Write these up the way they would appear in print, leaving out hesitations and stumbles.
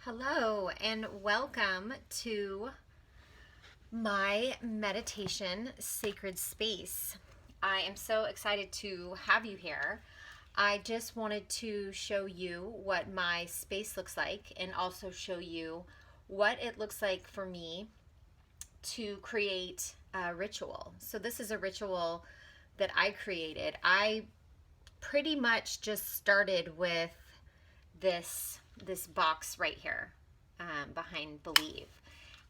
Hello and welcome to my meditation sacred space. I am so excited to have you here. I just wanted to show you what my space looks like and also show you what it looks like for me to create a ritual. So this is a ritual that I created. I pretty much just started with this box right here behind Believe,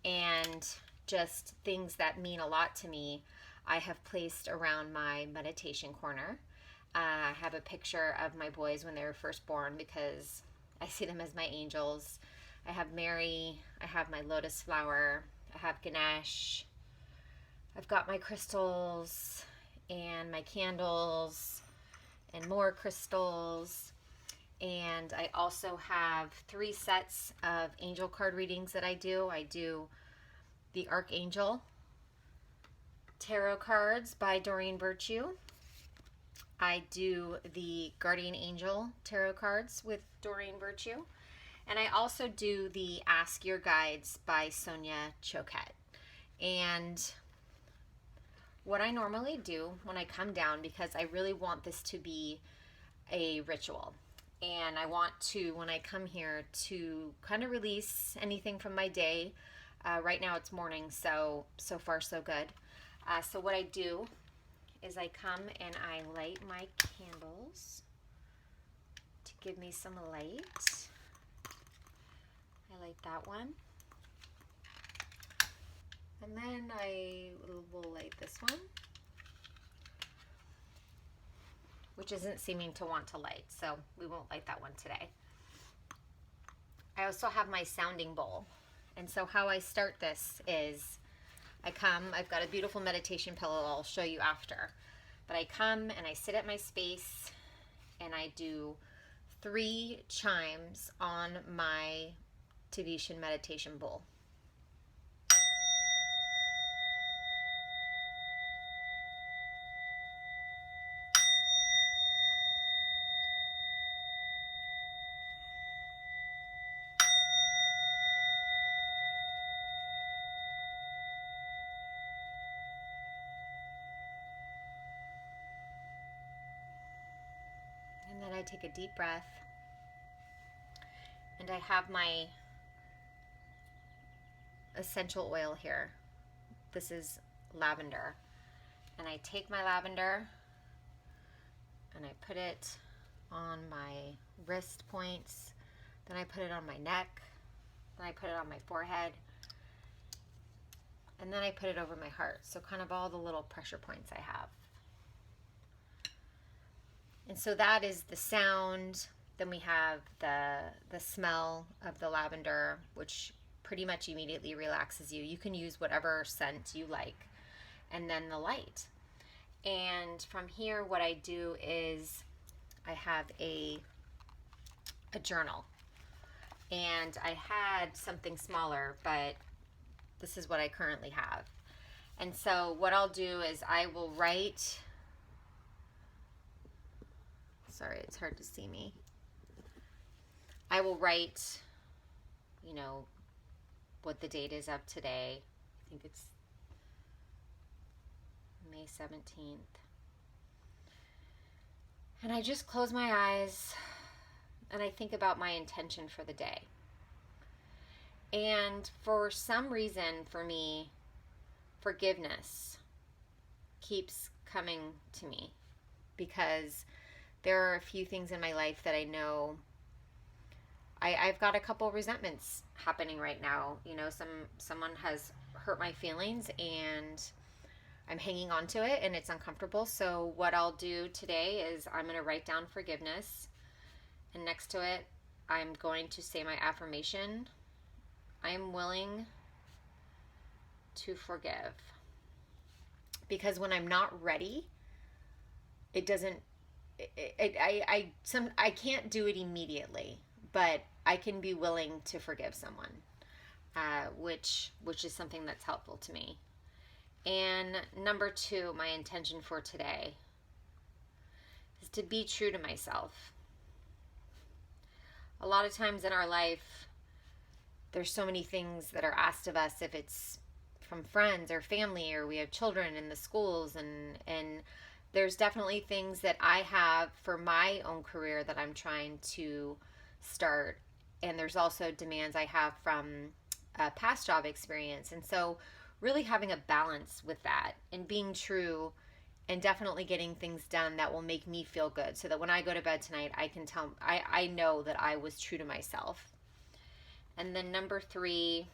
and just things that mean a lot to me I have placed around my meditation corner. I have a picture of my boys when they were first born because I see them as my angels. I have Mary, I have my lotus flower, I have Ganesh, I've got my crystals and my candles and more crystals. And I also have 3 sets of angel card readings that I do. I do the Archangel Tarot cards by Doreen Virtue. I do the Guardian Angel Tarot cards with Doreen Virtue. And I also do the Ask Your Guides by Sonia Choquette. And what I normally do when I come down, because I really want this to be a ritual, and I want to, when I come here, to kind of release anything from my day. Right now it's morning, so far so good. So what I do is I come and I light my candles to give me some light. I light that one. And then I will light this one, which isn't seeming to want to light, so we won't light that one today. I also have my sounding bowl. And so how I start this is I've got a beautiful meditation pillow I'll show you after. But I come and I sit at my space and I do 3 chimes on my Tibetan meditation bowl. And then I take a deep breath, and I have my essential oil here. This is lavender. And I take my lavender and I put it on my wrist points, then I put it on my neck, then I put it on my forehead, and then I put it over my heart. So kind of all the little pressure points I have. And so that is the sound. Then we have the smell of the lavender, which pretty much immediately relaxes you. You can use whatever scent you like. And then the light. And from here, what I do is I have a journal. And I had something smaller, but this is what I currently have. And so what I'll do is I will write, sorry, it's hard to see me. I will write, what the date is of today. I think it's May 17th. And I just close my eyes and I think about my intention for the day. And for some reason, for me, forgiveness keeps coming to me, because there are a few things in my life that I know I've got a couple resentments happening right now. Someone has hurt my feelings and I'm hanging on to it and it's uncomfortable. So what I'll do today is I'm going to write down forgiveness, and next to it I'm going to say my affirmation: I am willing to forgive. Because when I'm not ready, it doesn't I can't do it immediately, but I can be willing to forgive someone, which is something that's helpful to me. And number 2, my intention for today is to be true to myself. A lot of times in our life, there's so many things that are asked of us if it's from friends or family, or we have children in the schools, and there's definitely things that I have for my own career that I'm trying to start, and there's also demands I have from past job experience. And so really having a balance with that and being true and definitely getting things done that will make me feel good, so that when I go to bed tonight, I can tell, I know that I was true to myself. And then number 3,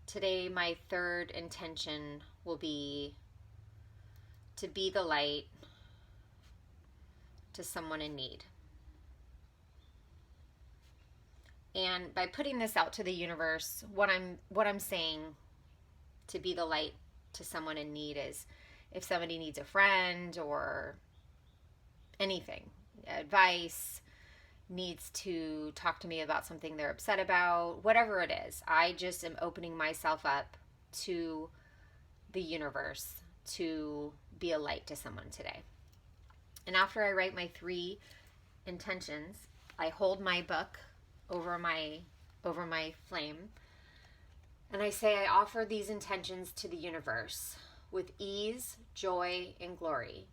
today my third intention will be to be the light to someone in need. And by putting this out to the universe, what I'm saying to be the light to someone in need is, if somebody needs a friend or anything, advice, needs to talk to me about something they're upset about, whatever it is, I just am opening myself up to the universe to be a light to someone today. And after I write my 3 intentions, I hold my book over my flame, and I say, I offer these intentions to the universe with ease, joy, and glory,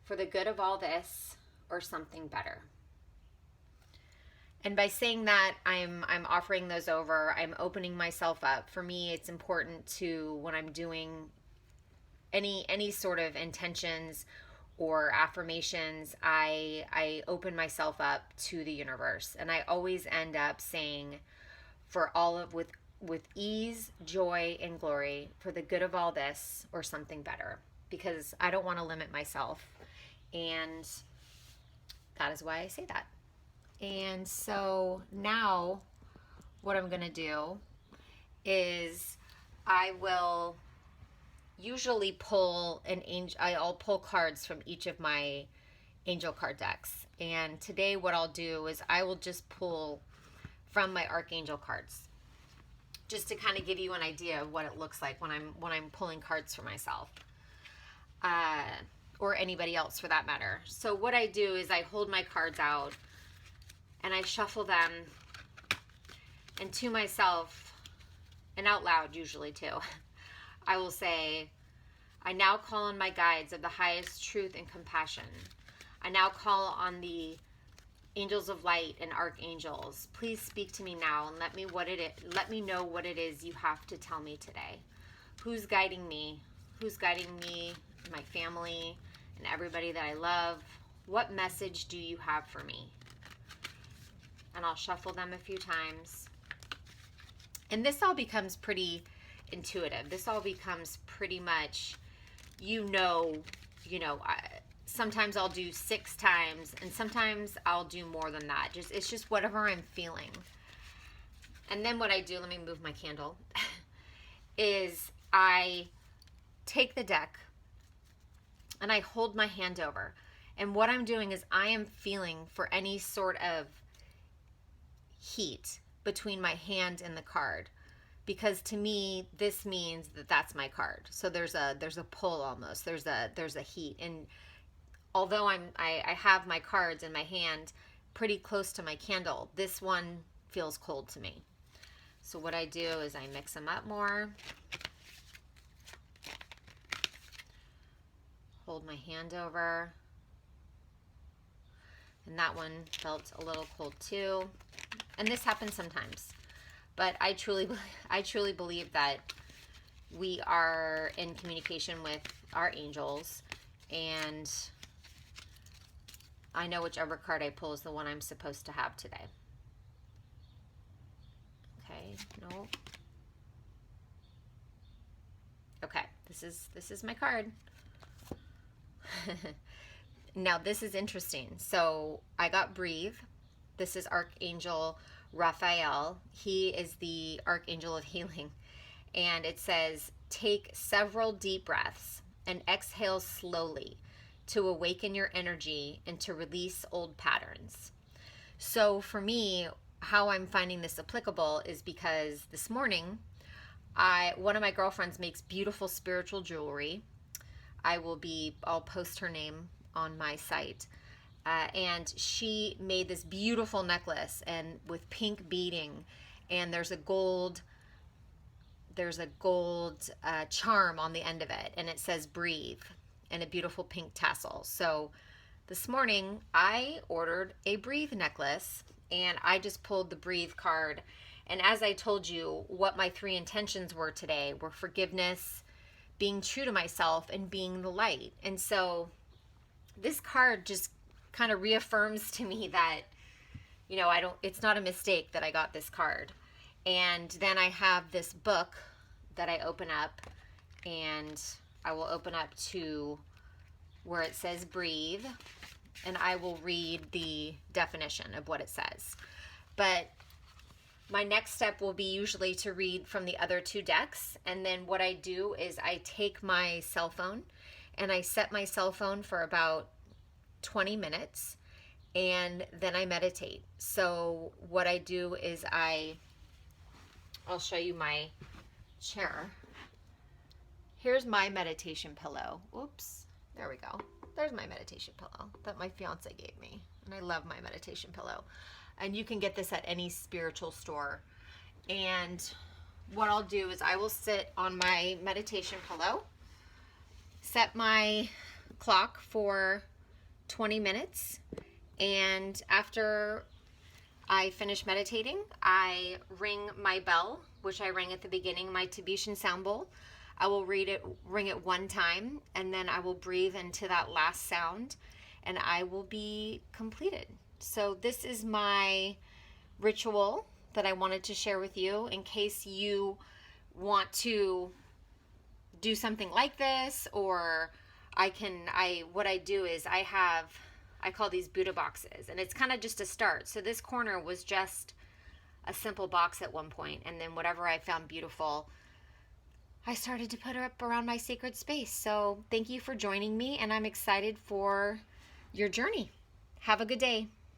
for the good of all this or something better. And by saying that, I'm offering those over. I'm opening myself up. For me, it's important to, when I'm doing any sort of intentions or affirmations, I open myself up to the universe. And I always end up saying, for all of, with ease, joy, and glory, for the good of all this or something better, because I don't want to limit myself. And that is why I say that. And so now what I'm going to do is I will usually pull an angel. I'll pull cards from each of my angel card decks. And today what I'll do is I will just pull from my archangel cards, just to kind of give you an idea of what it looks like when I'm pulling cards for myself, or anybody else for that matter. So what I do is I hold my cards out and I shuffle them, and to myself, and out loud usually too, I will say, I now call on my guides of the highest truth and compassion. I now call on the angels of light and archangels. Please speak to me now and let me know what it is you have to tell me today. Who's guiding me? Who's guiding me, my family, and everybody that I love? What message do you have for me? And I'll shuffle them a few times. And this all becomes pretty intuitive. This all becomes pretty much, sometimes I'll do 6 times, and sometimes I'll do more than that. It's just whatever I'm feeling. And then what I do, let me move my candle, is I take the deck and I hold my hand over. And what I'm doing is I am feeling for any sort of heat between my hand and the card, because to me this means that that's my card. So there's a pull, almost there's a heat. And although I have my cards in my hand pretty close to my candle, this one feels cold to me. So what I do is I mix them up more, hold my hand over, and that one felt a little cold too. And this happens sometimes, but I truly believe that we are in communication with our angels, and I know whichever card I pull is the one I'm supposed to have today. Okay, no. Okay, this is my card. Now this is interesting. So I got Breathe. This is Archangel Raphael. He is the Archangel of Healing. And it says, take several deep breaths and exhale slowly to awaken your energy and to release old patterns. So for me, how I'm finding this applicable is because this morning, one of my girlfriends makes beautiful spiritual jewelry. I'll post her name on my site. and she made this beautiful necklace and with pink beading, and there's a gold charm on the end of it, and it says breathe, and a beautiful pink tassel. So this morning I ordered a breathe necklace, and I just pulled the breathe card. And as I told you, what my 3 intentions were today were forgiveness, being true to myself, and being the light. And so this card just kind of reaffirms to me that, it's not a mistake that I got this card. And then I have this book that I open up, and I will open up to where it says breathe, and I will read the definition of what it says. But my next step will be usually to read from the other 2 decks, and then what I do is I take my cell phone and I set my cell phone for about 20 minutes, and then I meditate. So what I do is I'll show you my chair. Here's my meditation pillow. Oops, there we go. There's my meditation pillow that my fiance gave me, and I love my meditation pillow. And you can get this at any spiritual store. And what I'll do is I will sit on my meditation pillow, set my clock for 20 minutes, and after I finish meditating, I ring my bell, which I rang at the beginning, my Tibetan sound bowl. I will ring it 1 time, and then I will breathe into that last sound, and I will be completed. So this is my ritual that I wanted to share with you in case you want to do something like this, or what I do is I call these Buddha boxes, and it's kind of just a start. So this corner was just a simple box at one point, and then whatever I found beautiful, I started to put it up around my sacred space. So thank you for joining me, and I'm excited for your journey. Have a good day.